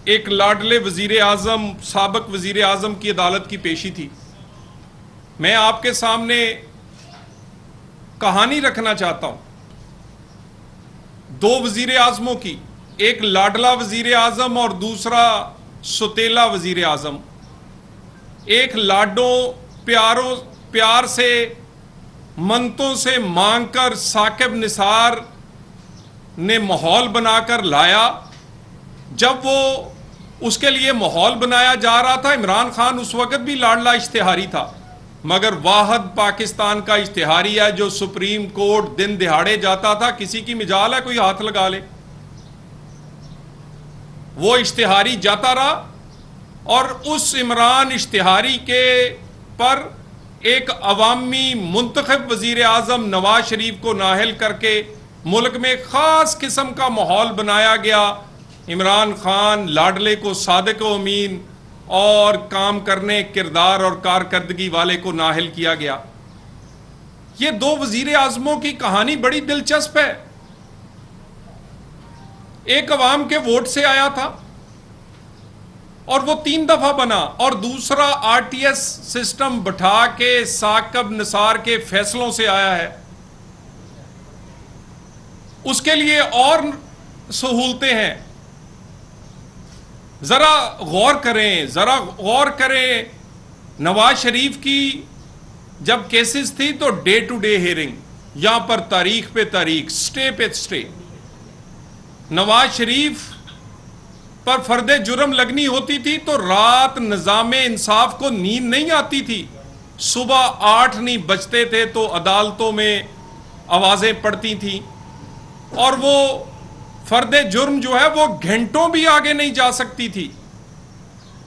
एक लाडले वजीर आजम, साबिक वजीर आजम की अदालत की पेशी थी। मैं आपके सामने कहानी रखना चाहता हूं दो वजीर आजमों की, एक लाडला वजीर आजम और दूसरा सुतेला वजीर आजम। एक लाडों प्यार से मंतों से मांगकर साकिब निसार ने माहौल बनाकर लाया। जब वो उसके लिए माहौल बनाया जा रहा था, इमरान खान उस वक्त भी लाडला इश्तिहारी था, मगर वाहद पाकिस्तान का इश्तिहारी है जो सुप्रीम कोर्ट दिन दिहाड़े जाता था। किसी की मिजाल है कोई हाथ लगा ले, वो इश्तिहारी जाता रहा और उस इमरान इश्तिहारी के पर एक अवामी मुंतखब वजीर आजम नवाज शरीफ को नाहल करके मुल्क में खास किस्म का माहौल बनाया गया। इमरान खान लाडले को सादिक व अमीन और काम करने किरदार और कारकर्दगी वाले को नाहल किया गया। ये दो वजीर आजमों की कहानी बड़ी दिलचस्प है। एक अवाम के वोट से आया था और वो 3 दफा बना, और दूसरा आरटीएस सिस्टम बैठा के साकिब निसार के फैसलों से आया है। उसके लिए और सहूलतें हैं। जरा गौर करें, नवाज शरीफ की जब केसेस थी तो डे टू डे हियरिंग, यहां पर तारीख पे तारीख, स्टे पे स्टे। नवाज शरीफ पर फर्दे जुर्म लगनी होती थी तो रात निजामे इंसाफ को नींद नहीं आती थी। सुबह 8 नहीं बजते थे तो अदालतों में आवाजें पड़ती थी, और वो फर्दे जुर्म जो है वो घंटों भी आगे नहीं जा सकती थी।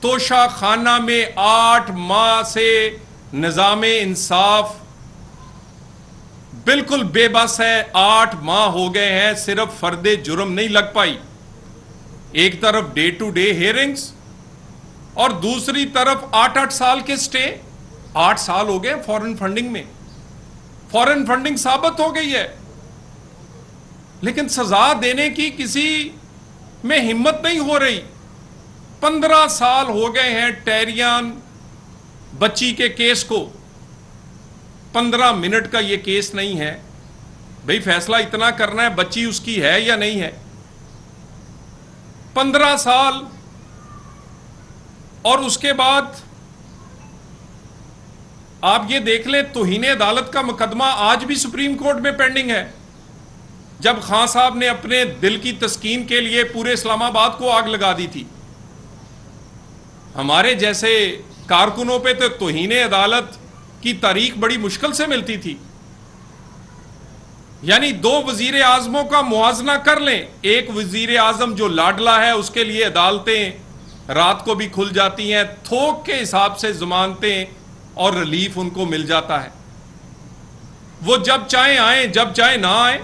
तोशा खाना में 8 माह से निजामे इंसाफ बिल्कुल बेबस है। 8 माह हो गए हैं, सिर्फ फर्दे जुर्म नहीं लग पाई। एक तरफ डे टू डे हियरिंग्स और दूसरी तरफ 8-8 साल के स्टे। 8 साल हो गए फॉरेन फंडिंग में, फॉरेन फंडिंग साबित हो गई है, लेकिन सजा देने की किसी में हिम्मत नहीं हो रही। 15 साल हो गए हैं टेरियान बच्ची के केस को। 15 मिनट का यह केस नहीं है भाई, फैसला इतना करना है बच्ची उसकी है या नहीं है। 15 साल, और उसके बाद आप ये देख ले, तौहीन अदालत का मुकदमा आज भी सुप्रीम कोर्ट में पेंडिंग है। जब खान साहब ने अपने दिल की तस्कीन के लिए पूरे इस्लामाबाद को आग लगा दी थी, हमारे जैसे कारकुनों पे तो तौहीन अदालत की तारीख बड़ी मुश्किल से मिलती थी। यानी दो वजीर आजमों का मुआवजा कर लें। एक वजीर आजम जो लाडला है उसके लिए अदालतें रात को भी खुल जाती हैं, थोक के हिसाब से जमानतें और रिलीफ उनको मिल जाता है। वो जब चाहे आए, जब चाहे ना आए।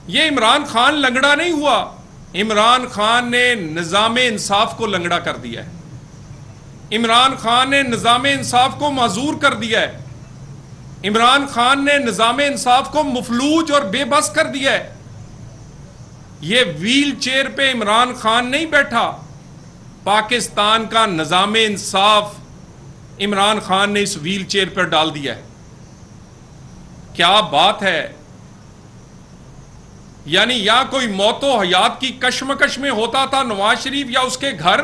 ये इमरान खान लंगड़ा नहीं हुआ, इमरान खान ने निजामे इंसाफ को लंगड़ा कर दिया है। इमरान खान ने निजामे इंसाफ को माजूर कर दिया है। इमरान खान ने निजामे इंसाफ को मुफलूज और बेबस कर दिया है। ये व्हील चेयर पे इमरान खान नहीं बैठा, पाकिस्तान का निजामे इंसाफ इमरान खान ने इस व्हील चेयर पर डाल दिया है। क्या बात है। यानी या कोई मौतो हयात की कश्मकश में होता था नवाज शरीफ या उसके घर,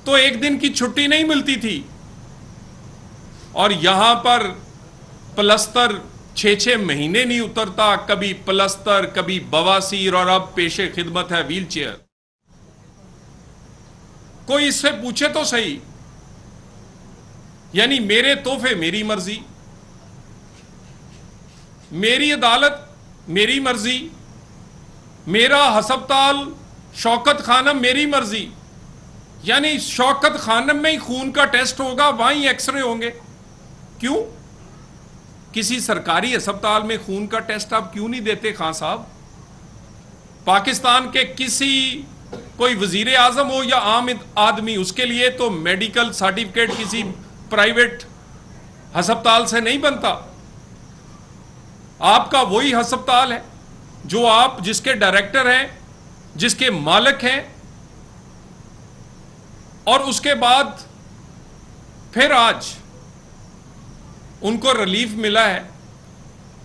तो एक दिन की छुट्टी नहीं मिलती थी, और यहां पर प्लस्तर 6-6 महीने नहीं उतरता। कभी प्लस्तर, कभी बवासीर, और अब पेशे खिदमत है व्हील चेयर। कोई इससे पूछे तो सही। यानी मेरे तोहफे मेरी मर्जी, मेरी अदालत मेरी मर्जी, मेरा हस्पताल शौकत खानम मेरी मर्जी। यानी शौकत खानम में ही खून का टेस्ट होगा, वहीं एक्सरे होंगे। क्यों? किसी सरकारी अस्पताल में खून का टेस्ट आप क्यों नहीं देते खान साहब? पाकिस्तान के किसी कोई वजीर आजम हो या आम आदमी, उसके लिए तो मेडिकल सर्टिफिकेट किसी प्राइवेट अस्पताल से नहीं बनता। आपका वही अस्पताल है जो आप जिसके डायरेक्टर हैं जिसके मालिक हैं, और उसके बाद फिर आज उनको रिलीफ मिला है।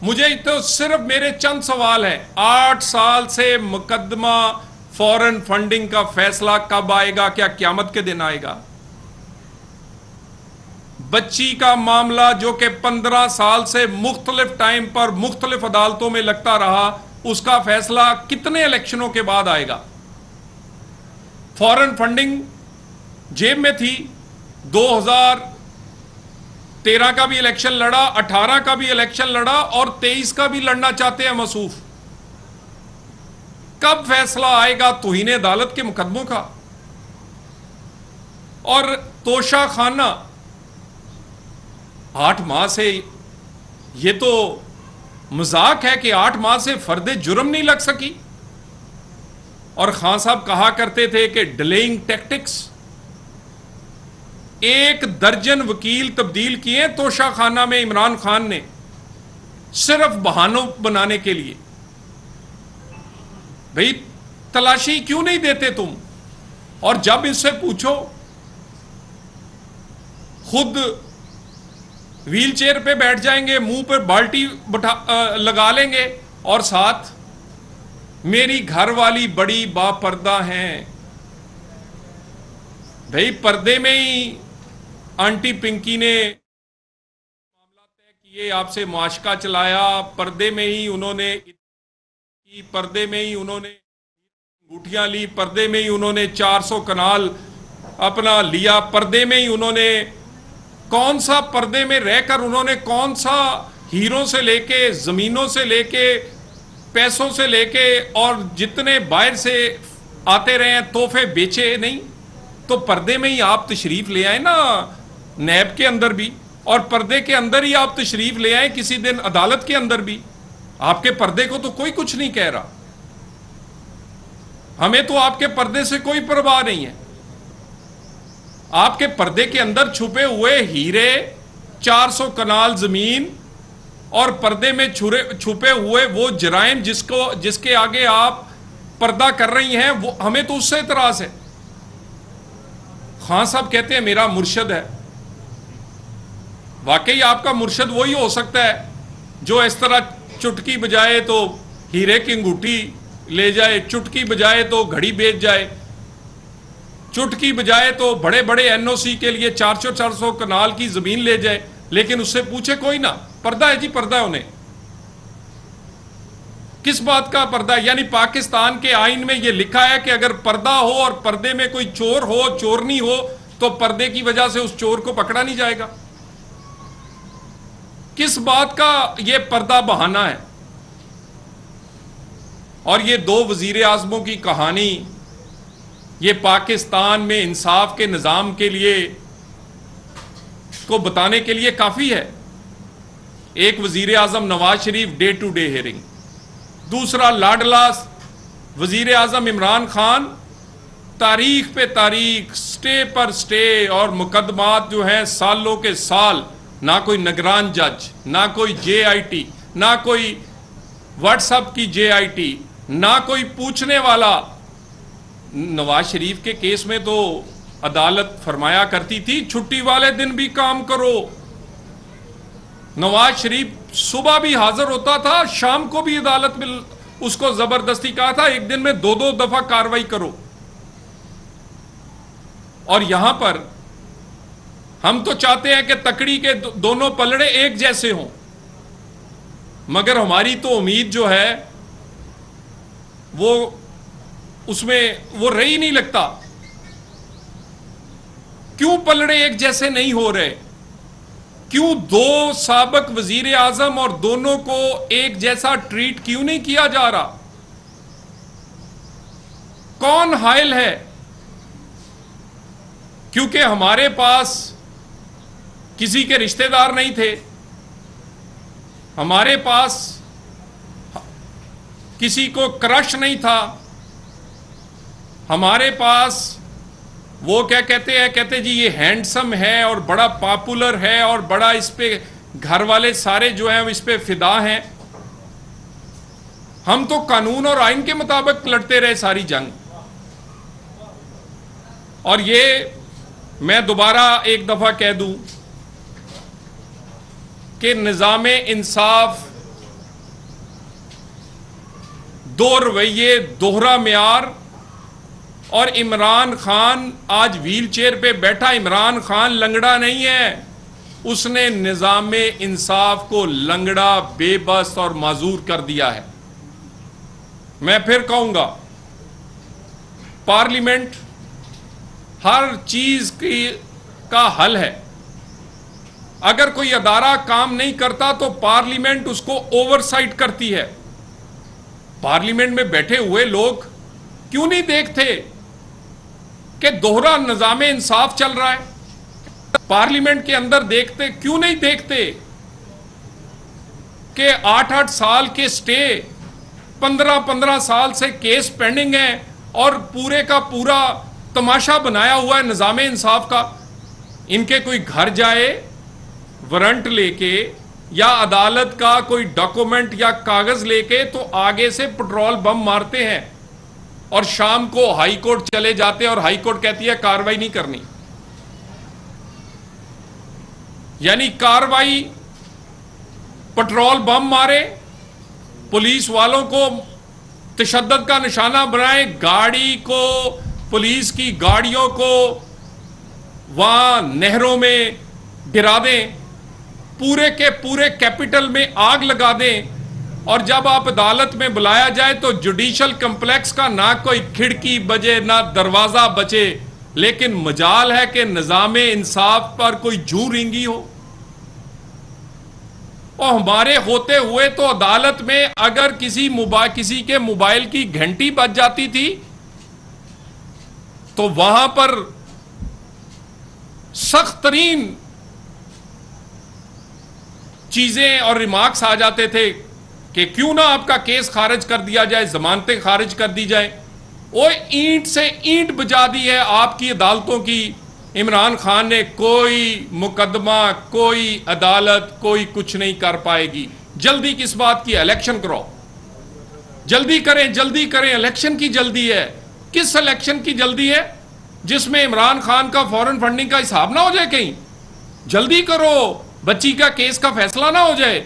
मुझे तो सिर्फ मेरे चंद सवाल हैं, 8 साल से मुकदमा फॉरेन फंडिंग का फैसला कब आएगा? क्या क़यामत के दिन आएगा? बच्ची का मामला जो कि 15 साल से मुख्तलिफ टाइम पर मुख्तलिफ अदालतों में लगता रहा, उसका फैसला कितने इलेक्शनों के बाद आएगा? फॉरेन फंडिंग जेब में थी, 2013 का भी इलेक्शन लड़ा, 18 का भी इलेक्शन लड़ा और 23 का भी लड़ना चाहते हैं मसूफ। कब फैसला आएगा तौहीन अदालत के मुकदमों का? और तोशा खाना 8 माह से, ये तो मजाक है कि 8 माह से फर्दे जुर्म नहीं लग सकी। और खान साहब कहा करते थे कि डिलेइंग टैक्टिक्स, 1 दर्जन वकील तब्दील किए तोशा खाना में इमरान खान ने, सिर्फ बहानों बनाने के लिए। भाई तलाशी क्यों नहीं देते तुम? और जब इससे पूछो, खुद व्हील चेयर पे बैठ जाएंगे, मुंह पर बाल्टी लगा लेंगे और साथ मेरी घरवाली बड़ी बापर्दा हैं। भाई पर्दे में ही आंटी पिंकी ने मामला तय किए, आपसे मुआशका चलाया, पर्दे में ही उन्होंने पर्दे में ही उन्होंने अंगूठियां ली, पर्दे में ही उन्होंने 400 कनाल अपना लिया, पर्दे में ही उन्होंने कौन सा पर्दे में रहकर उन्होंने कौन सा हीरों से लेके, जमीनों से लेके, पैसों से लेके और जितने बाहर से आते रहे तोहफे बेचे नहीं? तो पर्दे में ही आप तशरीफ ले आए ना, नैब के अंदर भी, और पर्दे के अंदर ही आप तशरीफ ले आए किसी दिन अदालत के अंदर भी। आपके पर्दे को तो कोई कुछ नहीं कह रहा, हमें तो आपके पर्दे से कोई परवाह नहीं है। आपके पर्दे के अंदर छुपे हुए हीरे, 400 कनाल जमीन और पर्दे में छुपे हुए वो जराइम जिसके आगे आप पर्दा कर रही हैं, वो हमें तो उससे इतराज है। खान साहब कहते हैं मेरा मुर्शद है। वाकई आपका मुर्शद वही हो सकता है जो इस तरह चुटकी बजाए तो हीरे की अंगूठी ले जाए, चुटकी बजाए तो घड़ी बेच जाए, चुटकी बजाए तो बड़े बड़े एनओसी के लिए 400 कनाल की जमीन ले जाए, लेकिन उससे पूछे कोई ना, पर्दा है जी, पर्दा है। उन्हें किस बात का पर्दा? यानी पाकिस्तान के आईन में यह लिखा है कि अगर पर्दा हो और पर्दे में कोई चोर हो, चोरनी हो, तो पर्दे की वजह से उस चोर को पकड़ा नहीं जाएगा। किस बात का यह पर्दा बहाना है? और ये 2 वजीर आजमों की कहानी, ये पाकिस्तान में इंसाफ के निज़ाम के लिए को बताने के लिए काफ़ी है। एक वजीर आजम Nawaz Sharif day to day hearing, दूसरा लाडला वजीर आजम इमरान खान तारीख पे तारीख, स्टे पर स्टे, और मुकदमात जो हैं सालों के साल, ना कोई निगरान जज, ना कोई JIT, ना कोई व्हाट्सएप की JIT, ना कोई पूछने वाला। नवाज शरीफ के केस में तो अदालत फरमाया करती थी छुट्टी वाले दिन भी काम करो। नवाज शरीफ सुबह भी हाजिर होता था, शाम को भी अदालत में उसको जबरदस्ती कहा था एक दिन में 2-2 दफा कार्रवाई करो। और यहां पर हम तो चाहते हैं कि तकड़ी के दोनों पलड़े एक जैसे हों, मगर हमारी तो उम्मीद जो है वो उसमें वो रही नहीं लगता। क्यों पलड़े एक जैसे नहीं हो रहे? क्यों 2 साबिक वजीर आजम और दोनों को एक जैसा ट्रीट क्यों नहीं किया जा रहा? कौन हायल है? क्योंकि हमारे पास किसी के रिश्तेदार नहीं थे, हमारे पास किसी को क्रश नहीं था, हमारे पास वो क्या कहते हैं, कहते जी ये हैंडसम है और बड़ा पॉपुलर है और बड़ा इस पे घर वाले सारे जो हैं इस पे फिदा हैं। हम तो कानून और आइन के मुताबिक लड़ते रहे सारी जंग। और ये मैं दोबारा एक दफा कह दूं कि निजाम इंसाफ दो रवैये, दोहरा म्यार, और इमरान खान आज व्हील चेयर पे बैठा इमरान खान लंगड़ा नहीं है, उसने निजाम इंसाफ को लंगड़ा, बेबस और माजूर कर दिया है। मैं फिर कहूंगा, पार्लियामेंट हर चीज का हल है। अगर कोई अदारा काम नहीं करता तो पार्लियामेंट उसको ओवरसाइट करती है। पार्लियामेंट में बैठे हुए लोग क्यों नहीं देखते कि दोहरा निजाम इंसाफ चल रहा है? पार्लियामेंट के अंदर देखते क्यों नहीं देखते कि 8-8 साल के स्टे, 15-15 साल से केस पेंडिंग है और पूरे का पूरा तमाशा बनाया हुआ है निजाम इंसाफ का। इनके कोई घर जाए वारंट लेके या अदालत का कोई डॉक्यूमेंट या कागज लेके तो आगे से पेट्रोल बम मारते हैं और शाम को हाई कोर्ट चले जाते हैं और हाई कोर्ट कहती है कार्रवाई नहीं करनी। यानी कार्रवाई, पेट्रोल बम मारे, पुलिस वालों को तशद्दुद का निशाना बनाए, गाड़ी को, पुलिस की गाड़ियों को वहां नहरों में गिरा दें, पूरे के पूरे कैपिटल में आग लगा दें, और जब आप अदालत में बुलाया जाए तो जुडिशल कॉम्प्लेक्स का ना कोई खिड़की बचे ना दरवाजा बचे, लेकिन मजाल है कि निजाम इंसाफ पर कोई जू रिंगी हो। और हमारे होते हुए तो अदालत में अगर किसी के मोबाइल की घंटी बज जाती थी तो वहां पर सख्त तरीन चीजें और रिमार्क्स आ जाते थे कि क्यों ना आपका केस खारिज कर दिया जाए, जमानतें खारिज कर दी जाए। वो ईंट से ईंट बजा दी है आपकी अदालतों की। इमरान खान ने कोई मुकदमा, कोई अदालत, कोई कुछ नहीं कर पाएगी। जल्दी किस बात की? इलेक्शन करो, जल्दी करें, जल्दी करें, इलेक्शन की जल्दी है। किस इलेक्शन की जल्दी है जिसमें इमरान खान का फॉरेन फंडिंग का हिसाब ना हो जाए? कहीं जल्दी करो, बच्ची का केस का फैसला ना हो जाए।